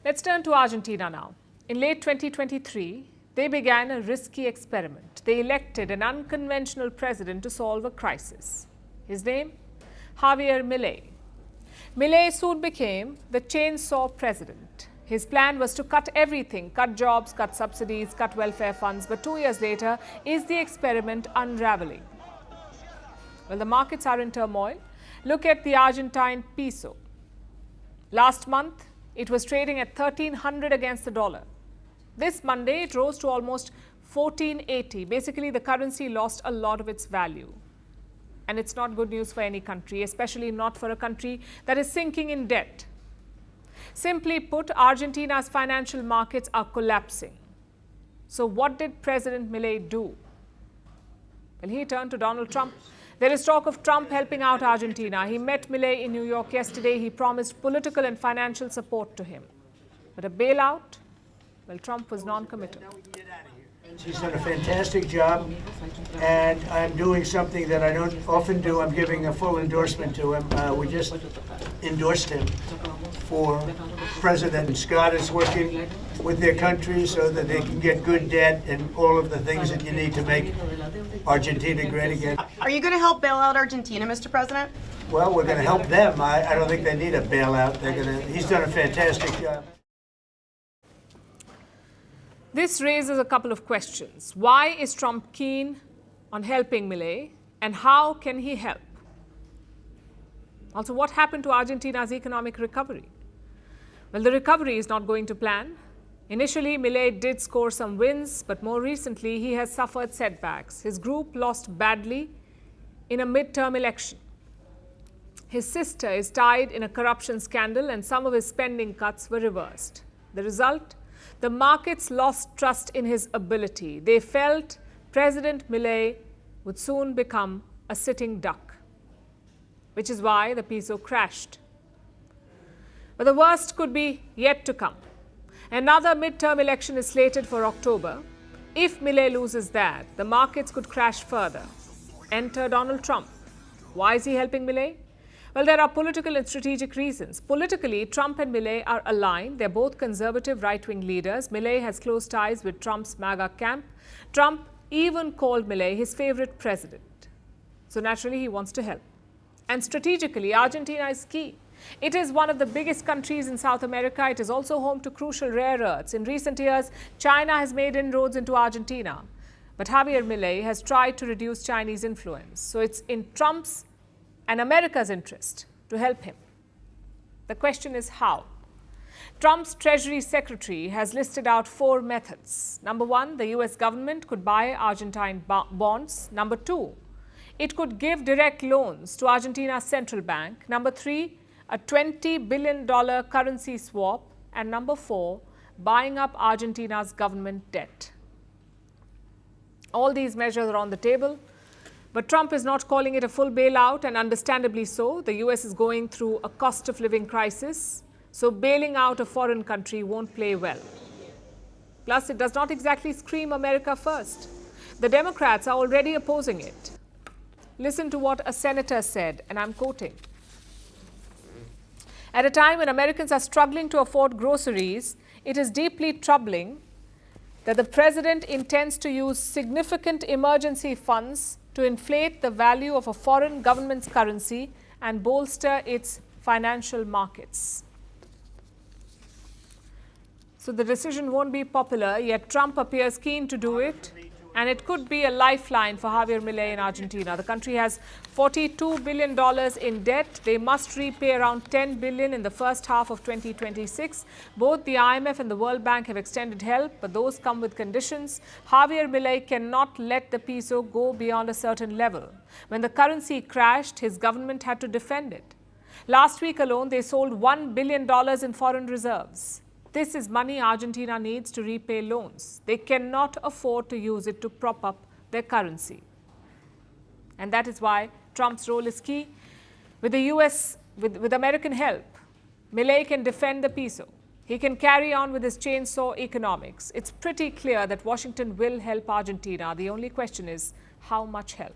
Let's turn to Argentina now. In late 2023, they began a risky experiment. They elected an unconventional president to solve a crisis. His name? Javier Milei. Milei soon became the chainsaw president. His plan was to cut everything, cut jobs, cut subsidies, cut welfare funds. But 2 years later, is the experiment unraveling? Well, the markets are in turmoil. Look at the Argentine peso. Last month, it was trading at 1,300 against the dollar. This Monday, it rose to almost 1,480. Basically, the currency lost a lot of its value. And it's not good news for any country, especially not for a country that is sinking in debt. Simply put, Argentina's financial markets are collapsing. So what did President Milei do? Well, he turned to Donald Trump. There is talk of Trump helping out Argentina. He met Milei in New York yesterday. He promised political and financial support to him. But a bailout? Well, Trump was non-committal. He's done a fantastic job, and I'm doing something that I don't often do. I'm giving a full endorsement to him. We just endorsed him for president. Scott is working with their country so that they can get good debt and all of the things that you need to make Argentina great again. Are you going to help bail out Argentina, Mr. President? Well, we're going to help them. I don't think they need a bailout. He's done a fantastic job. This raises a couple of questions. Why is Trump keen on helping Milei, and how can he help? Also, what happened to Argentina's economic recovery? Well, the recovery is not going to plan. Initially, Milei did score some wins, but more recently, he has suffered setbacks. His group lost badly in a midterm election. His sister is tied in a corruption scandal, and some of his spending cuts were reversed. The result? The markets lost trust in his ability. They felt President Milei would soon become a sitting duck, which is why the peso crashed. But the worst could be yet to come. Another midterm election is slated for October. If Milei loses that, the markets could crash further. Enter Donald Trump. Why is he helping Milei? Well, there are political and strategic reasons. Politically, Trump and Milei are aligned. They're both conservative right-wing leaders. Milei has close ties with Trump's MAGA camp. Trump even called Milei his favorite president. So naturally, he wants to help. And strategically, Argentina is key. It is one of the biggest countries in South America. It is also home to crucial rare earths. In recent years, China has made inroads into Argentina. But Javier Milei has tried to reduce Chinese influence. So it's in Trump's and America's interest to help him. The question is how? Trump's Treasury Secretary has listed out 4 methods. Number 1, the US government could buy Argentine bonds. Number 2, it could give direct loans to Argentina's central bank. Number 3, a $20 billion currency swap. And number 4, buying up Argentina's government debt. All these measures are on the table. But Trump is not calling it a full bailout, and understandably so. The US is going through a cost of living crisis, so bailing out a foreign country won't play well. Plus, it does not exactly scream America first. The Democrats are already opposing it. Listen to what a senator said, and I'm quoting. At a time when Americans are struggling to afford groceries, it is deeply troubling that the president intends to use significant emergency funds to inflate the value of a foreign government's currency and bolster its financial markets. So the decision won't be popular, yet Trump appears keen to do it, and it could be a lifeline for Javier Milei in Argentina. The country has $42 billion in debt. They must repay around $10 billion in the first half of 2026. Both the IMF and the World Bank have extended help, but those come with conditions. Javier Milei cannot let the peso go beyond a certain level. When the currency crashed, his government had to defend it. Last week alone, they sold $1 billion in foreign reserves. This is money Argentina needs to repay loans. They cannot afford to use it to prop up their currency. And that is why Trump's role is key. With the US, with American help, Milei can defend the peso. He can carry on with his chainsaw economics. It's pretty clear that Washington will help Argentina. The only question is how much help.